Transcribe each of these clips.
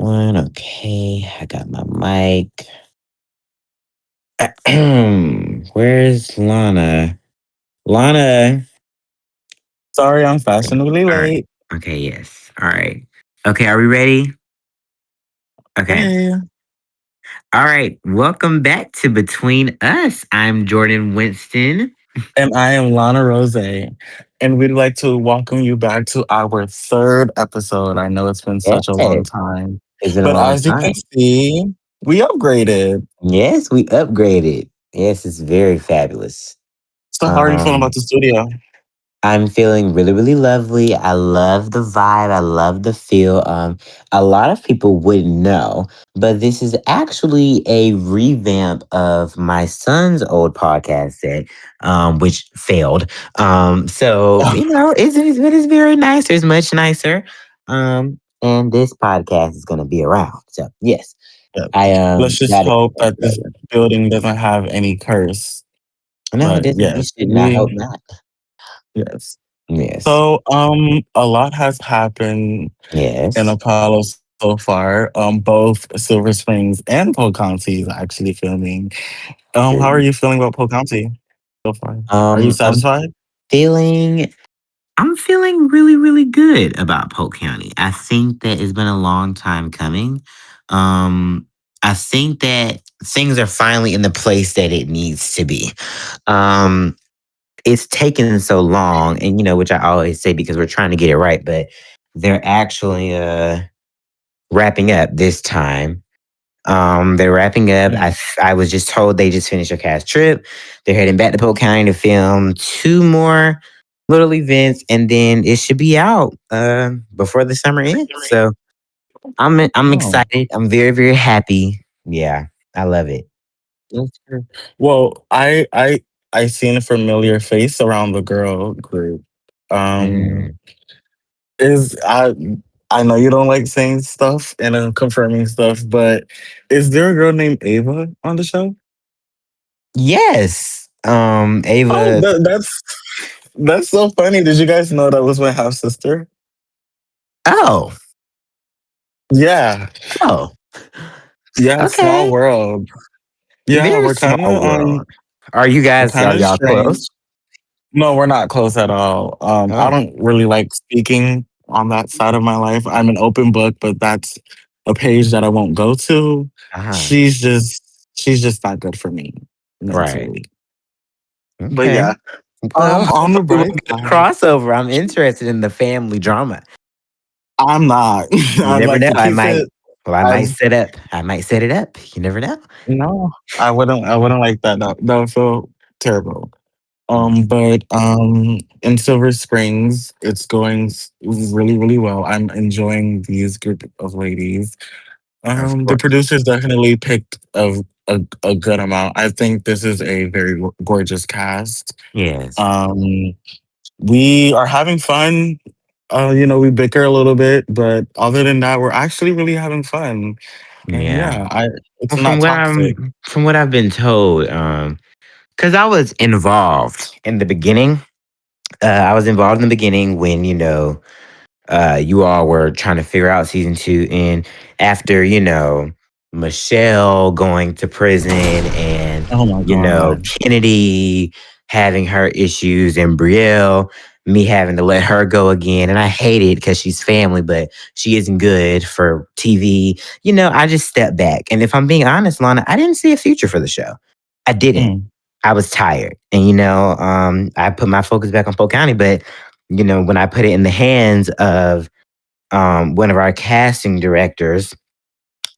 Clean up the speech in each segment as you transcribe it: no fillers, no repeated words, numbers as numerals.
one. Okay, I got my mic. Where's Lana? Lana. Sorry, I'm fashionably All right. late. Okay, yes. All right. Okay, are we ready? Okay. Hey, All right. Welcome back to Between Us. I'm Jordan Winston. and I am Lana Rose, and we'd like to welcome you back to our third episode. I know it's been such a long Yes. time, It's been a but long as you can time. see, we upgraded. Yes, we upgraded. Yes, it's very fabulous. So, how are you feeling about Um, the studio? I'm feeling really, really lovely. I love the vibe. I love the feel. A lot of people wouldn't know, but this is actually a revamp of my son's old podcast set, which failed. So it is very nicer. It's much nicer. And this podcast is going to be around. So yes, Yeah. I Let's just got it. hope that this building doesn't have any curse. No, it But doesn't. It yes, shouldn't. I hope not. yes. Yes. So, a lot has happened in Yes. Apollo so far. Both Silver Springs and Polk County is actually filming. How are you feeling about Polk County so far? Are you I'm satisfied? feeling I'm feeling really, really good about Polk County. I think that it's been a long time coming. Um, I think that things are finally in the place that it needs to be. Um, it's taken so long, and which I always say because we're trying to get it right, but they're actually wrapping up this time. They're wrapping up. Mm. I was just told they just finished a cast trip. They're heading back to Polk County to film two more little events, and then it should be out before the summer ends. So I'm Oh, excited. I'm very very happy. Yeah, I love it. that's good. Well, I seen a familiar face around the girl group. Um, Mm. is I know you don't like saying stuff and confirming stuff, but is there a girl named Ava on the show? Yes, Oh, Ava. that's so funny. Did you guys know that was my half sister? Oh, Yeah, oh, yeah. Small okay. world. Yeah, Very small world. we're kind Are of y'all strange. close? No, we're not close at all. I Oh, don't really like speaking on that side of my life. I'm an open book, but that's a page that I won't go to. uh huh. She's just not good for me Right. mentally. But Okay. yeah, Well, on the hopefully we'll bright get a side, crossover. I'm interested in the family drama. I'm not. You I'd never like know. to keep it I might as set up. I might set it up. You never know. no. I wouldn't like that. That would feel terrible. Mm. But in Silver Springs, it's going really, really well. I'm enjoying these group of ladies. Of The course. producers definitely picked a good amount. I think this is a very gorgeous cast. Yes. Um, we are having fun. We bicker a little bit, but other than that, we're actually really having fun. And Yeah. yeah, I it's Well, not toxic. from what I've been told, because I was involved in the beginning. I was involved in the beginning when you all were trying to figure out season two. And after, Michelle going to prison and, Oh my god. Kennedy having her issues and Brielle, me having to let her go again. And I hate it because she's family, but she isn't good for TV. I just stepped back. And if I'm being honest, Lana, I didn't see a future for the show. I didn't. Mm. I was tired. And, I put my focus back on Polk County, but when I put it in the hands of one of our casting directors,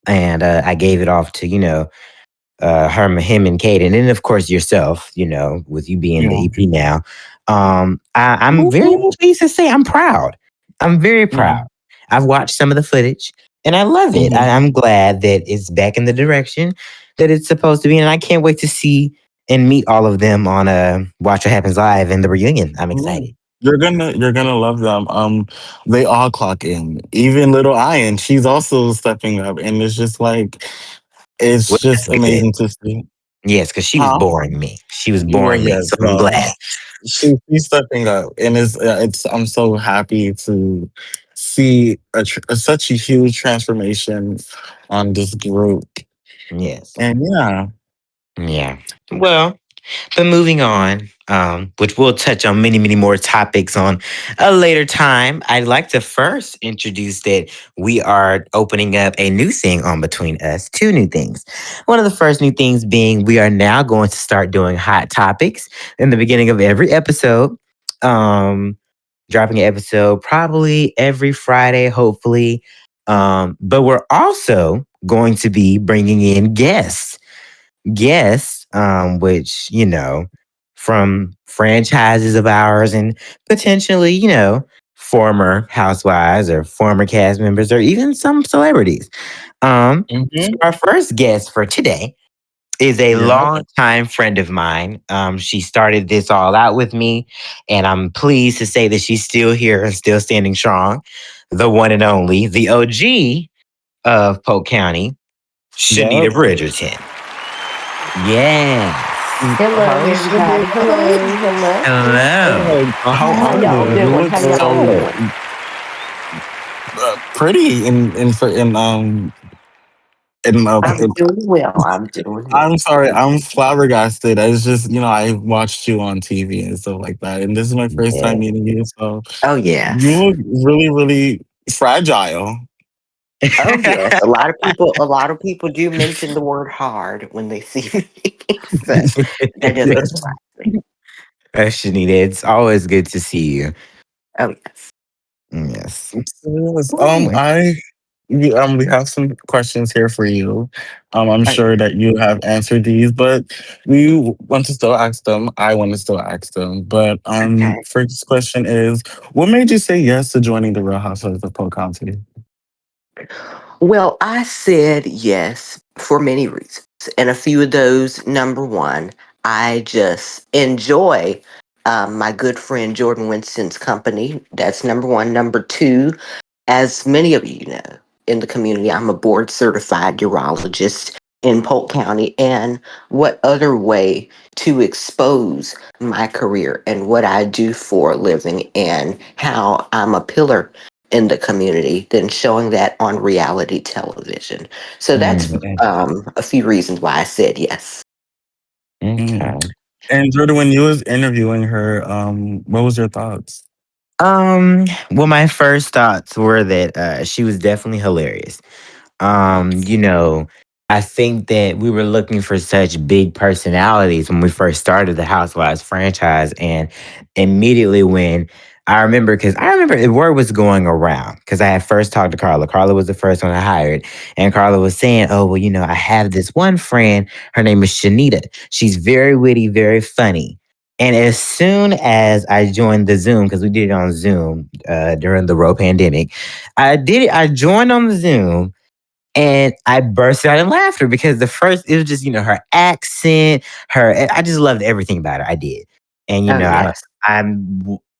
and I gave it off to him and Kate, and then of course yourself. With you being the Yeah. EP now, I'm very Woo-hoo. pleased to say I'm proud. I'm very proud. Mm. I've watched some of the footage, and I love it. Mhm. I'm glad that it's back in the direction that it's supposed to be, and I can't wait to see and meet all of them on Watch What Happens Live and the reunion. I'm Yeah. excited. You're gonna love them. They all clock in. Even little Ian, she's also stepping up, and it's Well, just that's good. amazing to see. Yes, because she was Huh? boring me. She was Well, boring me, yes, so I'm no. glad. She's stepping up, and it's I'm so happy to see such a huge transformation on this group. Yes. And yeah, Yeah. Well, but moving on, which we'll touch on many, many more topics on a later time, I'd like to first introduce that we are opening up a new thing on Between Us, two new things. One of the first new things being we are now going to start doing hot topics in the beginning of every episode. Um, Dropping an episode probably every Friday, hopefully. But we're also going to be bringing in guests, which, from franchises of ours and potentially, former housewives or former cast members or even some celebrities. So hmm our first guest for today is a yeah, longtime friend of mine. She started this all out with me, and I'm pleased to say that she's still here and still standing strong. The one and only, the OG of Polk County, yep. Shannitta Bridgerton. Yes. Hello, Hi, everybody. Shannitta. Hello, hello. Hello. How How are y'all you? You doing? look How y'all so doing? pretty I'm in doing well. I'm doing I'm well. sorry, I'm flabbergasted. It's just, I watched you on TV and stuff like that. And this is my first time Yeah. meeting you. So Oh you yes. look really, really fragile. Oh yes. A lot of people do mention the word hard when they see me. So that doesn't surprise me. Shanita, it's always good to see you. Oh yes. Yes. Yes. Anyway. We have some questions here for you. I'm Oh yeah. sure that you have answered these, but we want to still ask them. I want to still ask them. But Okay. first question is, what made you say yes to joining the Real Housewives of Polk County? Well, I said yes for many reasons. And a few of those, number one, I just enjoy my good friend Jordan Winston's company. That's number one. Number two, as many of you know, in the community, I'm a board certified urologist in Polk County. And what other way to expose my career and what I do for a living and how I'm a pillar in the community than showing that on reality television? So that's Mm, a few reasons why I said yes. Mhm. okay. And Jordan, when you was interviewing her, what was your thoughts? Well, my first thoughts were that she was definitely hilarious. You know, I think that we were looking for such big personalities when we first started the Housewives franchise. And immediately when I remember the word was going around because I had first talked to Carla. Carla was the first one I hired. And Carla was saying, oh, well, I have this one friend. Her name is Shanita. She's very witty, very funny. And as soon as I joined the Zoom, because we did it on Zoom during the Roe pandemic, I did it. I joined on the Zoom and I burst out in laughter because it was just, her accent, I just loved everything about her. I did. And, Oh yes.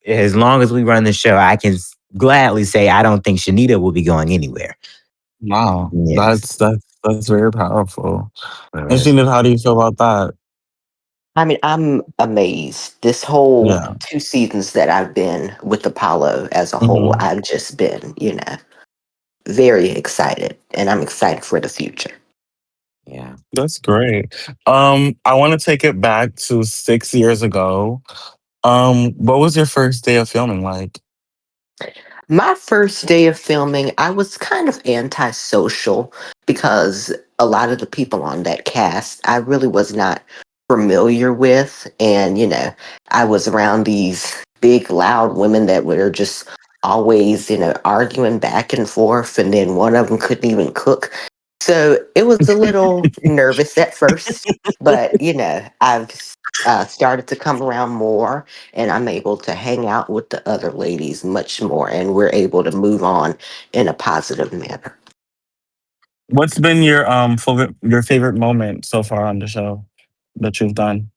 as long as we run the show, I can gladly say I don't think Shanita will be going anywhere. Wow, Yes. that's very powerful. And Yes. Shannon, how do you feel about that? I mean, I'm amazed. This whole Yeah. 2 seasons that I've been with Apollo as a whole, hmm I've just been, very excited. And I'm excited for the future. Yeah. That's great. I want to take it back to 6 years ago. What was your first day of filming like? My first day of filming, I was kind of antisocial because a lot of the people on that cast I really was not familiar with. And, I was around these big, loud women that were just always, arguing back and forth. And then one of them couldn't even cook. So it was a little nervous at first. But, I've started to come around more and I'm able to hang out with the other ladies much more, and we're able to move on in a positive manner. What's been your favorite moment so far on the show that you've done?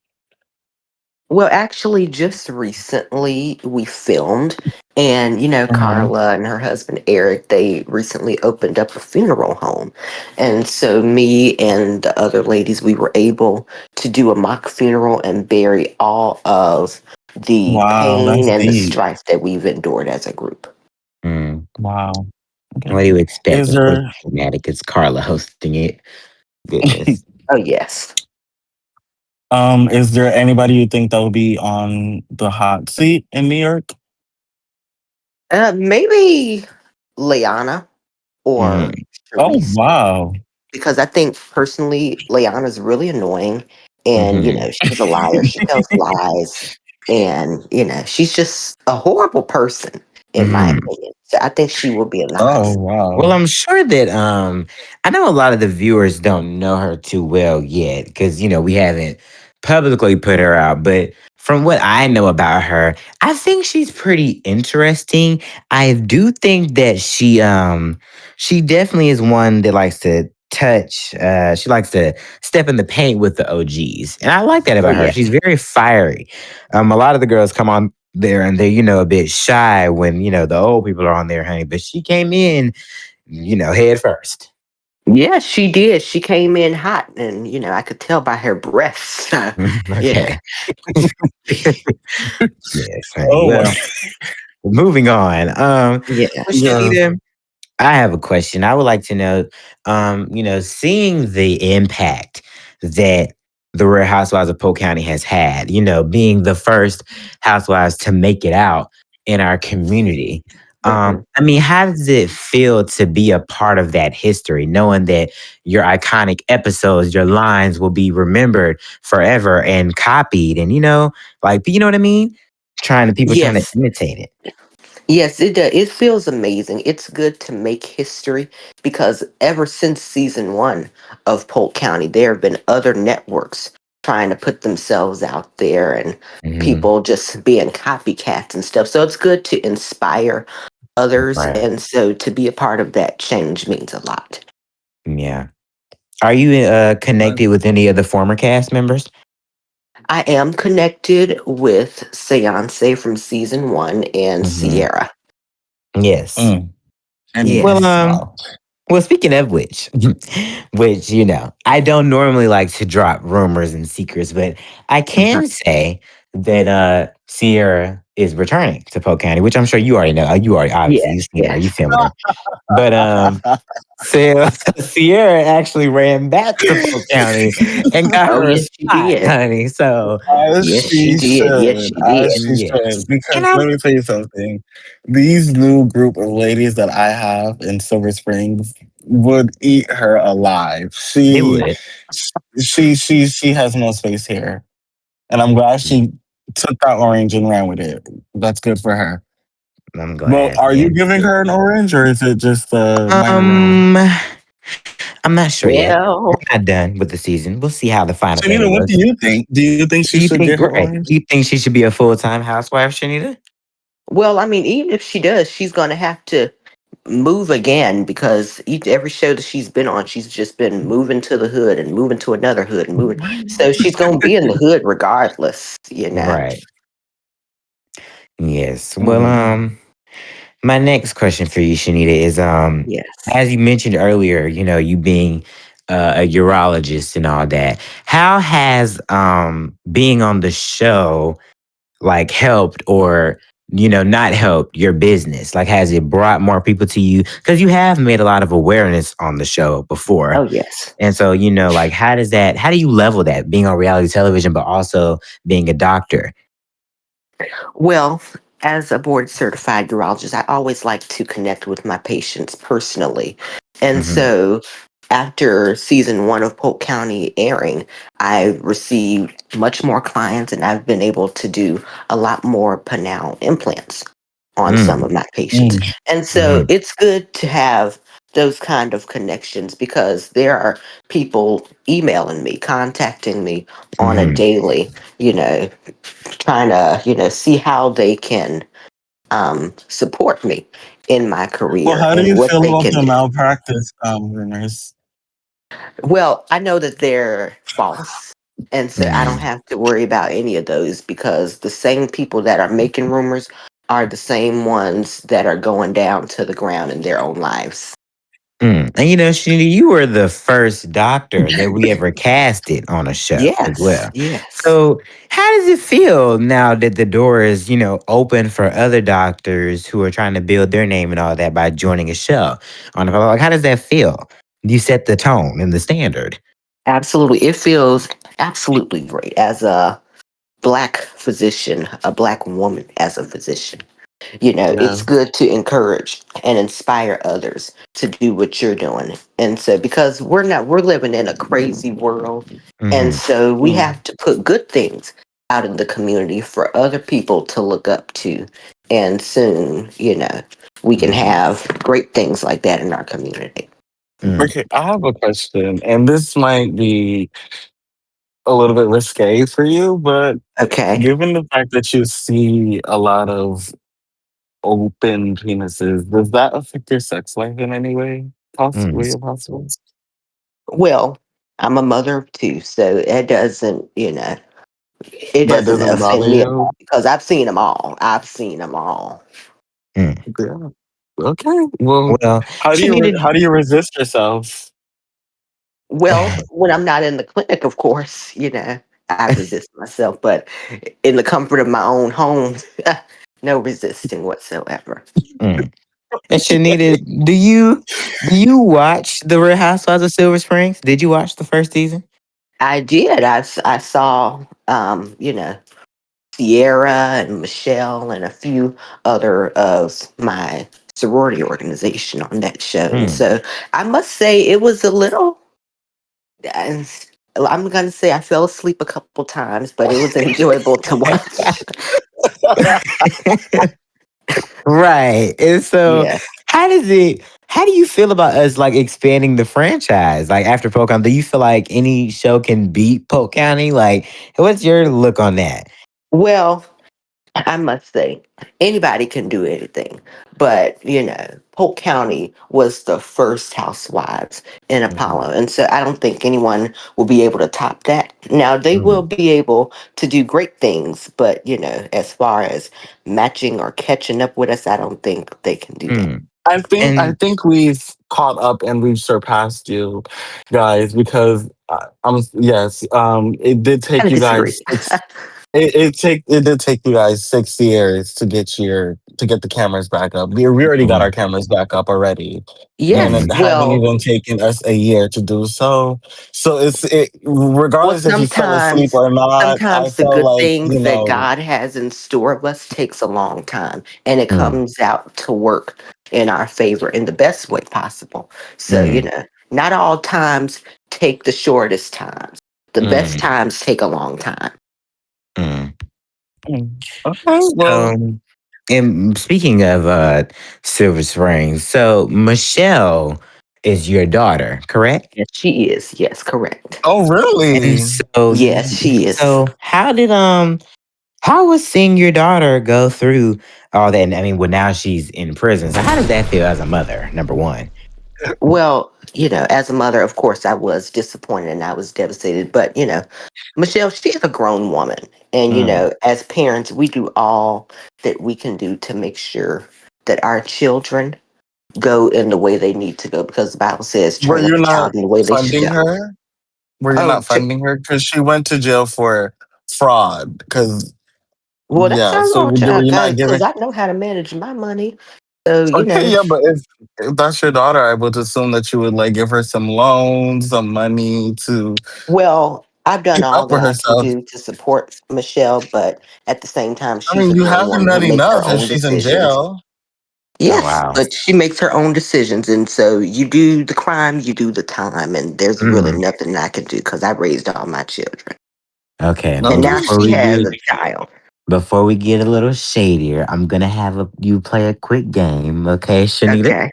Well, actually, just recently we filmed, and hmm Carla and her husband Eric, they recently opened up a funeral home. And so, me and the other ladies, we were able to do a mock funeral and bury all of the Wow, pain that's and the deep. strife that we've endured as a group. Wow. What Okay. do you expect? Is Of course, there it's dramatic. It's Carla hosting it. Goodness. Oh yes. is there anybody you think that will be on the hot seat in New York? Maybe Liana or Mm, Oh Sharice, wow. because I think personally Liana's really annoying, and hmm she's a liar. She tells lies, and she's just a horrible person in my hmm opinion. So I think she will be in the hot Oh seat. Well, wow. I'm sure that I know a lot of the viewers don't know her too well yet because we haven't publicly put her out. But from what I know about her, I think she's pretty interesting. I do think that she definitely is one that likes to touch. She likes to step in the paint with the OGs, and I like that Oh about her. yeah. She's very fiery. A lot of the girls come on there and they're a bit shy when the old people are on there, honey. But she came in head first. Yeah, she did. She came in hot, and I could tell by her breath. Yeah, Okay. Yes, honey. Oh Well, moving on. yeah. Well, yeah. Shanita, I have a question. I would like to know, seeing the impact that the Real Housewives of Polk County has had, being the first housewives to make it out in our community. Hmm. I mean, how does it feel to be a part of that history, knowing that your iconic episodes, your lines will be remembered forever and copied, and like, you know what I mean? People trying to Yes, imitate it. yes, it does. It feels amazing. It's good to make history because ever since season one of Polk County, there have been other networks trying to put themselves out there, and hmm people just being copycats and stuff. So it's good to inspire others, Right. and so to be a part of that change means a lot. Yeah. Are you connected with any of the former cast members? I am connected with Seance from season one and hmm Sierra. Yes. Mm. And Well, Yes. wow. speaking of which, which I don't normally like to drop rumors and secrets, but I Mhm. can say that Sierra is returning to Polk County, which I'm sure you already know. You already obviously Yes, you've seen her, you yes. filmed her, but Sierra actually ran back to Polk County and got Oh, her a yes, she spot, did. honey. So As Yes, she she did. Yes, should. she As did. she yes, should. and Because let me tell you something. These new group of ladies that I have in Silver Springs would eat her alive. they would. She has no space here. And I'm glad she took that orange and ran with it. That's good for her. I'm Well, glad. are Yeah. you giving her an orange or is it just a minor role? Um, I'm not sure yet. Well, We're not done with the season. We'll see how the final Shanita, edit what do was. you think? Do you think What she do you should think? get her Right. orange? Do you think she should be a full time housewife, Shanita? well, I mean, even if she does, she's going to have to move again because every show that she's been on, she's just been moving to the hood and moving to another hood and moving. So she's going to be in the hood regardless. Right. Yes. Well, Mm. my next question for you, Shanita, is Yes. as you mentioned earlier, you being a urologist and all that. How has being on the show like helped or not helped your business? Like, has it brought more people to you? Because you have made a lot of awareness on the show before. Oh, yes. And so, like, how do you level that being on reality television, but also being a doctor? Well, as a board certified urologist, I always like to connect with my patients personally. And hmm so after season one of Polk County airing, I received much more clients and I've been able to do a lot more penile implants on some mm of my patients. Mm. And so hmm it's good to have those kind of connections because there are people emailing me, contacting me on a hmm daily, you know, trying to see how they can support me in my Well, career how do and you what feel they about can the do. malpractice rumors? Well, I know that they're false, and so I don't mm have to worry about any of those because the same people that are making rumors are the same ones that are going down to the ground in their own lives. And Shanita, you were the first doctor that we ever casted on a show as Yes, well. yes. So, how does it feel now that the door is, open for other doctors who are trying to build their name and all that by joining a show on the like? How does that feel? You set the tone and the standard. Absolutely. It feels absolutely great as a black physician, a black woman as a physician. Yeah. It's good to encourage and inspire others to do what you're doing. And so, because we're living in a crazy world. And Mm-hmm. so, we Mm. have to put good things out in the community for other people to look up to. And soon, we can Mm-hmm. have great things like that in our community. Mm, Okay, I have a question, and this might be a little bit risque for you, but Okay. given the fact that you see a lot of open penises, does that affect your sex life in any way? mm, Possibly or possible? Well, I'm a mother of two, so it That doesn't doesn't bother offend me at you? all because I've seen them all. I've seen them all. mm. Yeah. Okay. Well, Well, how Shanita, do you resist yourself? Well, when I'm not in the clinic, of course, I resist myself, but in the comfort of my own home, no resisting whatsoever. mm. And Shanita, do you watch the Real Housewives of Silver Springs? Did you watch the first season? I did. I saw, Sierra and Michelle and a few other of my sorority organization on that show. And Mm. so I must say it was a little, and I'm going to say I fell asleep a couple times, but it was enjoyable to watch. Right. And so Yeah. how do you feel about us like expanding the franchise? Like after Polk County, do you feel like any show can beat Polk County? Like, what's your look on that? Well, I must say, anybody can do anything. But, Polk County was the first housewives in Mhm. Apollo. And so I don't think anyone will be able to top that. Now, they will Mm, be able to do great things. But, as far as matching or catching up with us, I don't think they can do that. mm. I And think we've caught up and we've surpassed you guys because yes, it did I take you disagree. guys it did take you guys 6 years to get the cameras back up. We already got our mm, cameras back up already, and Yes. it mm, hasn't Well, even taken us a year to do so. So Well, regardless if you fell asleep or not, I sometimes the felt good like things that God has in store of us takes a long time, and it mm, comes out to work in our favor in the best way possible. So, mm, not all times take the shortest times. The best mm, times take a long time. mm. okay, well, So, and speaking of Silver Springs, so Michelle is your daughter, correct? Yes, she is. Yes, correct. oh And really? Yes, she is. so how was seeing your daughter go through all that? And I mean, well, now she's in prison. So how does that feel as a mother? Number one. Well, as a mother, of course, I was disappointed and I was devastated. But, Michelle, she is a grown woman. And, Mm, as parents, we do all that we can do to make sure that our children go in the way they need to go because the Bible says, Were train up you a not child in the way they should funding go. her? Were you Oh, not funding her? Because she went to jail for fraud. Because, well, that's yeah, our so little were child, you not because giving? I know how to manage my money. So, Okay, yeah, but if that's your daughter, I would assume that you would like give her some loans, some money to well, I've done keep all up that with I can herself. do to support Michelle, but at the same time, I she's mean, a you grown haven't woman who done makes her enough if own she's in decisions. jail. oh Yes, wow. but she makes her own decisions, and so you do the crime, you do the time, and there's really Mm, nothing I can do because I raised all my children, okay, and but now Okay. she has a child. before we get a little shadier, I'm gonna have you play a quick game, okay, Shanita? Okay,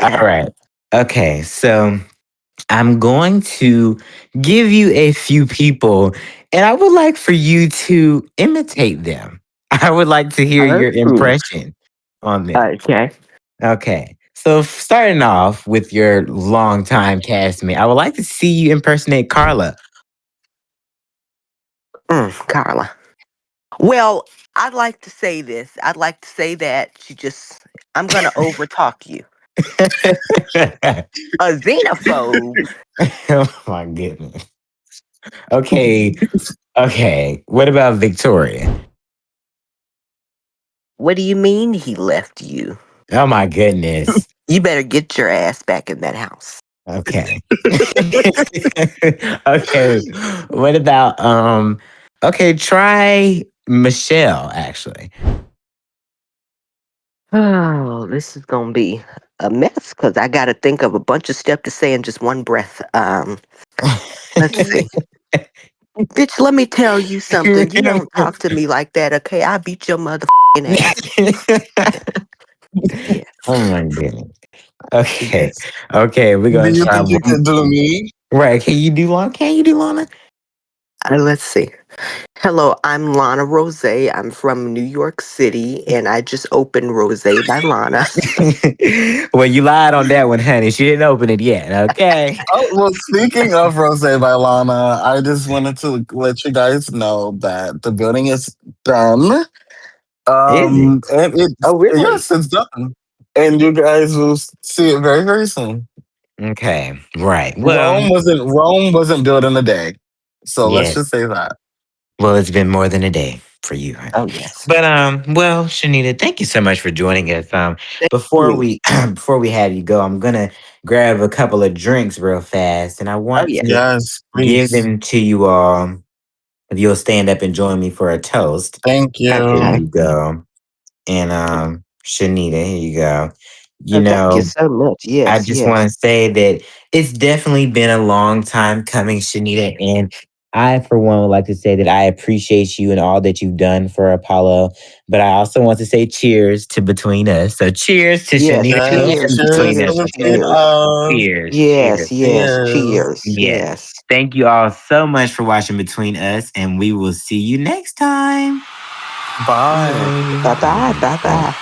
All okay, right. Okay, so I'm going to give you a few people, and I would like for you to imitate them. I would like to hear your oh, impression on them. okay. Okay. So starting off with your longtime castmate, I would like to see you impersonate Carla. Carla. Well, I'd like to say this. I'd like to say that I'm gonna overtalk you. A xenophobe. Oh my goodness. Okay. Okay. What about Victoria? What do you mean he left you? Oh my goodness. You better get your ass back in that house. Okay. Okay. What about okay, try Michelle actually. Oh, this is gonna be a mess because I got to think of a bunch of stuff to say in just one breath. Let's see, bitch. Let me tell you something. You don't talk to me like that, okay? I beat your motherfucking ass. Yes, Oh my goodness. Okay. yes. Okay, we're Do gonna you try think you one. could do me? Right. Can you do Lana? Can you do Lana? Let's see. Hello, I'm Lana Rose. I'm from New York City, and I just opened Rose by Lana. Well, you lied on that one, honey. She didn't open it yet. Okay. Oh, well, speaking of Rose by Lana, I just wanted to let you guys know that the building is done. Is it? And Oh, really? yes, it's done. And you guys will see it very, very soon. Okay. Right. Well, Rome wasn't built in a day. So let's yes. just say that. Well, it's been more than a day for you, honey. Oh, yes. But well, Shanita, thank you so much for joining us. Thank Before you. we before we have you go, I'm gonna grab a couple of drinks real fast, and I Oh, want yeah. to Yes, give please. them to you all. If you'll stand up and join me for a toast. Thank Here Okay. you. you go. And Shanita, here you go. You Oh, thank you know, so much. I Yes, just want yes. to say that it's definitely been a long time coming, Shanita. And I, for one, would like to say that I appreciate you and all that you've done for Apollo. But I also want to say cheers to Between Us. So cheers to Yes. Shanita Yes, and Cheers, cheers Between to Us. cheers, between cheers. us. Cheers. Cheers. Yes, yes. Cheers. Cheers. Yes. Yes. Thank you all so much for watching Between Us. And we will see you next time. Yes. Bye. Bye bye. Bye bye.